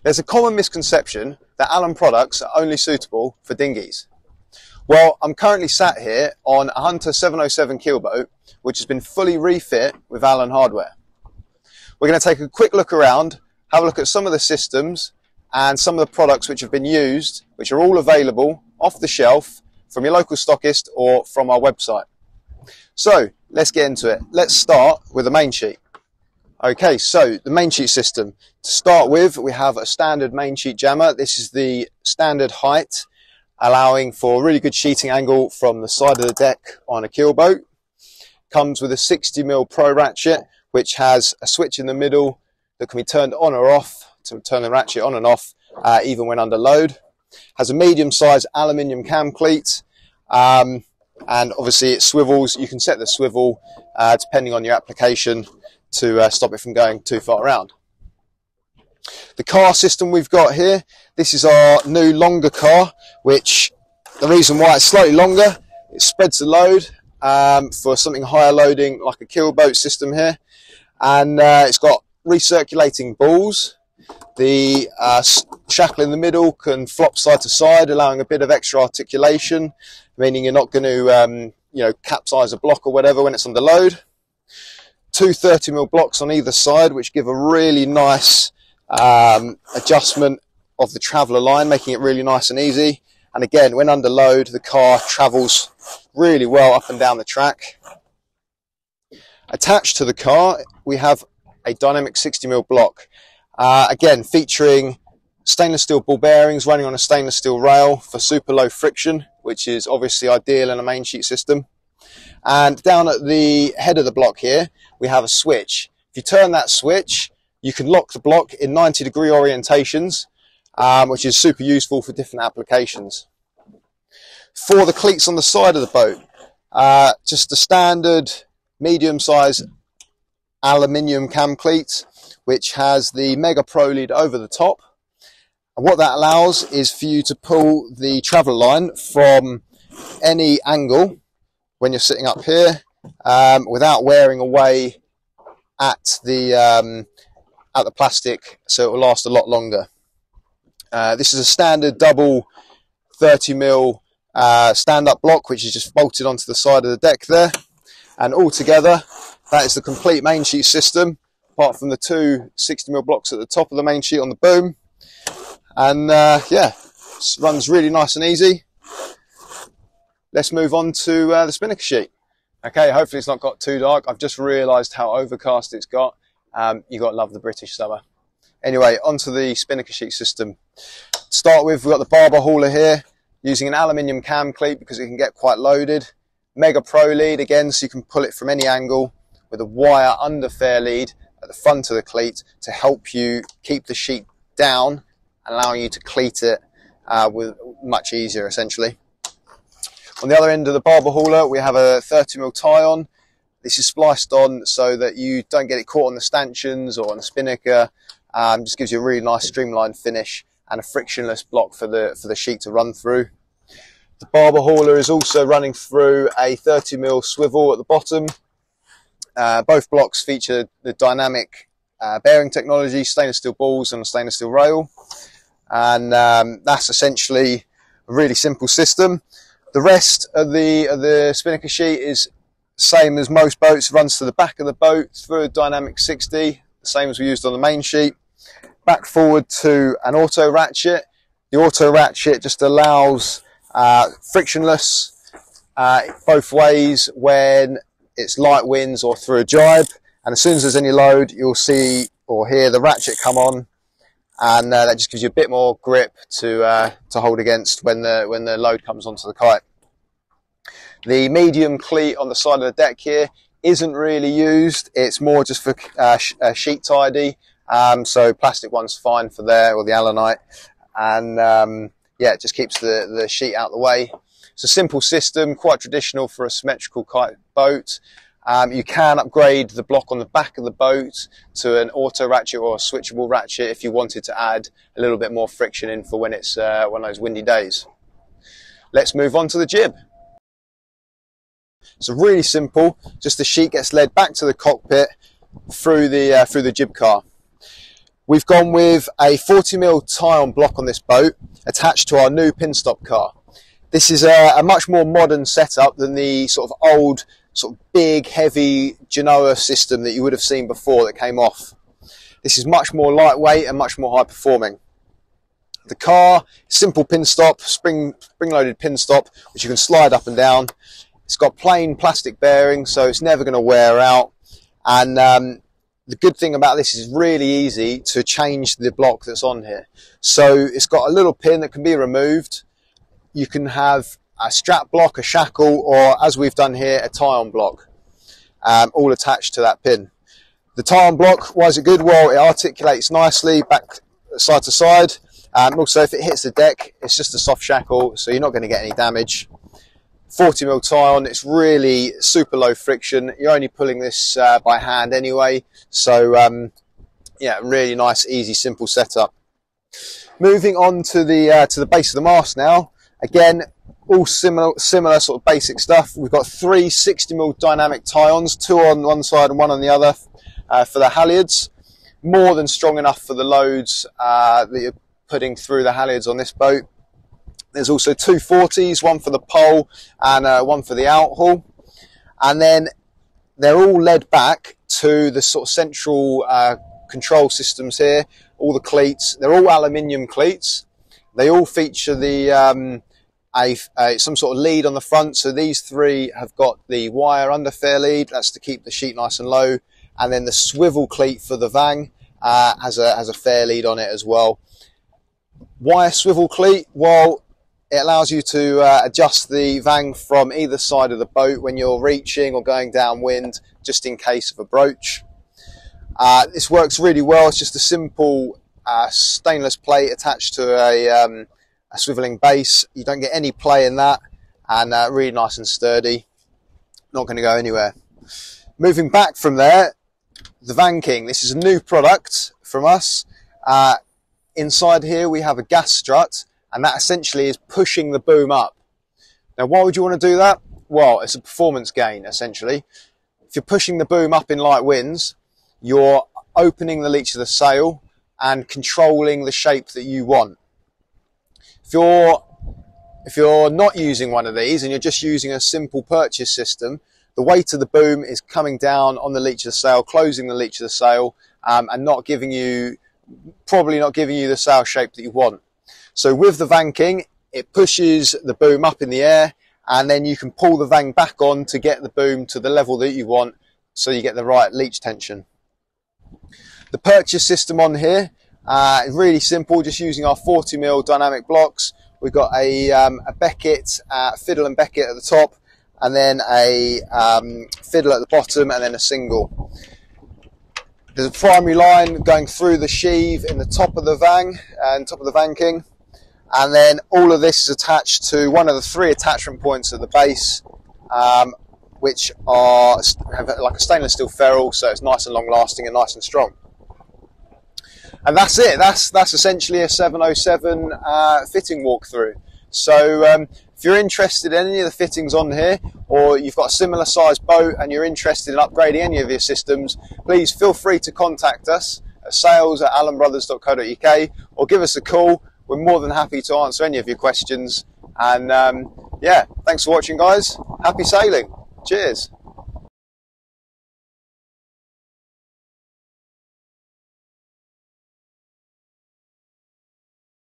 There's a common misconception that Allen products are only suitable for dinghies. Well, I'm currently sat here on a Hunter 707 keelboat, which has been fully refit with Allen hardware. We're going to take a quick look around, have a look at some of the systems and some of the products which have been used, which are all available off the shelf from your local stockist or from our website. So let's get into it. Let's start with the main sheet. Okay, so the Mainsheet system. To start with, we have a standard Mainsheet jammer. This is the standard height, allowing for a really good sheeting angle from the side of the deck on a keelboat. Comes with a 60mm Pro ratchet, which has a switch in the middle that can be turned on or off to turn the ratchet on and off, even when under load. Has a medium-sized aluminium cam cleat, and obviously it swivels. You can set the swivel depending on your application to stop it from going too far around. The car system we've got here, this is our new longer car, which the reason why it's slightly longer, it spreads the load for something higher loading like a keelboat system here, and it's got recirculating balls. The shackle in the middle can flop side to side, allowing a bit of extra articulation, meaning you're not going to capsize a block or whatever when it's under load. Two 30mm blocks on either side, which give a really nice adjustment of the traveller line, making it really nice and easy. And again, when under load, the car travels really well up and down the track. Attached to the car, we have a dynamic 60mm block. Again, featuring stainless steel ball bearings running on a stainless steel rail for super low friction, which is obviously ideal in a main sheet system. And down at the head of the block here, we have a switch. If you turn that switch, you can lock the block in 90-degree orientations, which is super useful for different applications. For the cleats on the side of the boat, just a standard medium-sized aluminium cam cleat, which has the Mega Pro lead over the top. And what that allows is for you to pull the traveller line from any angle when you're sitting up here, without wearing away at the plastic, so it will last a lot longer. This is a standard double 30mm stand-up block, which is just bolted onto the side of the deck there. And altogether, that is the complete main sheet system, apart from the two 60mm blocks at the top of the main sheet on the boom. And yeah, runs really nice and easy. Let's move on to the Spinnaker sheet. Okay, hopefully it's not got too dark. I've just realised how overcast it's got. You've got to love the British summer. Anyway, onto the Spinnaker sheet system. To start with, we've got the barber hauler here, using an aluminium cam cleat because it can get quite loaded. Mega Pro lead again, so you can pull it from any angle with a wire under fair lead at the front of the cleat to help you keep the sheet down, allowing you to cleat it with much easier essentially. On the other end of the barber hauler, we have a 30mm tie-on. This is spliced on so that you don't get it caught on the stanchions or on the Spinnaker. Just gives you a really nice streamlined finish and a frictionless block for the sheet to run through. The barber hauler is also running through a 30mm swivel at the bottom. Both blocks feature the dynamic bearing technology, stainless steel balls and a stainless steel rail. And that's essentially a really simple system. The rest of the Spinnaker sheet is same as most boats, runs to the back of the boat through a dynamic 60, the same as we used on the main sheet. Back forward to an auto ratchet. The auto ratchet just allows frictionless both ways when it's light winds or through a jibe. And as soon as there's any load, you'll see or hear the ratchet come on, and that just gives you a bit more grip to hold against when the load comes onto the kite. The medium cleat on the side of the deck here isn't really used. It's more just for sheet tidy. So plastic one's fine for there, or the Allenite. And yeah, it just keeps the sheet out of the way. It's a simple system, quite traditional for a symmetrical kite boat. You can upgrade the block on the back of the boat to an auto ratchet or a switchable ratchet if you wanted to add a little bit more friction in for when it's one of those windy days. Let's move on to the jib. So really simple, just the sheet gets led back to the cockpit through the jib car. We've gone with a 40mm tie-on block on this boat attached to our new pinstop car. This is a much more modern setup than the sort of old, sort of big, heavy Genoa system that you would have seen before that came off. This is much more lightweight and much more high performing. The car, simple pinstop, spring-loaded pinstop, which you can slide up and down. It's got plain plastic bearings, so it's never going to wear out. And the good thing about this is really easy to change the block that's on here. So it's got a little pin that can be removed. You can have a strap block, a shackle, or as we've done here, a tie-on block, all attached to that pin. The tie-on block, why is it good? Well, it articulates nicely back side to side. Also, if it hits the deck, it's just a soft shackle, so you're not going to get any damage. 40mm tie-on, it's really super low friction. You're only pulling this by hand anyway, so yeah, really nice, easy, simple setup. Moving on to the base of the mast now. Again, all similar sort of basic stuff. We've got 3 60mm dynamic tie-ons, 2 on one side and 1 on the other for the halyards. More than strong enough for the loads that you're putting through the halyards on this boat. There's also 2 40s, one for the pole and one for the outhaul. And then they're all led back to the sort of central control systems here. All the cleats, they're all aluminium cleats. They all feature the some sort of lead on the front. So these 3 have got the wire under fair lead. That's to keep the sheet nice and low. And then the swivel cleat for the Vang has a fair lead on it as well. Why a swivel cleat? Well, it allows you to adjust the Vang from either side of the boat when you're reaching or going downwind, just in case of a broach. This works really well. It's just a simple stainless plate attached to a swiveling base. You don't get any play in that, and really nice and sturdy. Not going to go anywhere. Moving back from there, the Vang King. This is a new product from us. Inside here we have a gas strut, and that essentially is pushing the boom up. Now, why would you want to do that? Well, it's a performance gain, essentially. If you're pushing the boom up in light winds, you're opening the leach of the sail and controlling the shape that you want. If you're not using one of these and you're just using a simple purchase system, the weight of the boom is coming down on the leach of the sail, closing the leach of the sail, and probably not giving you the sail shape that you want. So with the Vang King, it pushes the boom up in the air, and then you can pull the Vang back on to get the boom to the level that you want, so you get the right leach tension. The purchase system on here is really simple, just using our 40mm dynamic blocks. We've got a Beckett, fiddle and Beckett at the top, and then a fiddle at the bottom, and then a single. There's a primary line going through the sheave in the top of the Vang, and top of the Vang King. And then all of this is attached to one of the 3 attachment points at the base, which have like a stainless steel ferrule, so it's nice and long lasting and nice and strong. And that's it. That's essentially a 707 fitting walkthrough. So if you're interested in any of the fittings on here, or you've got a similar size boat and you're interested in upgrading any of your systems, please feel free to contact us at sales@allenbrothers.co.uk, or give us a call. We're more than happy to answer any of your questions. And yeah, thanks for watching, guys. Happy sailing. Cheers.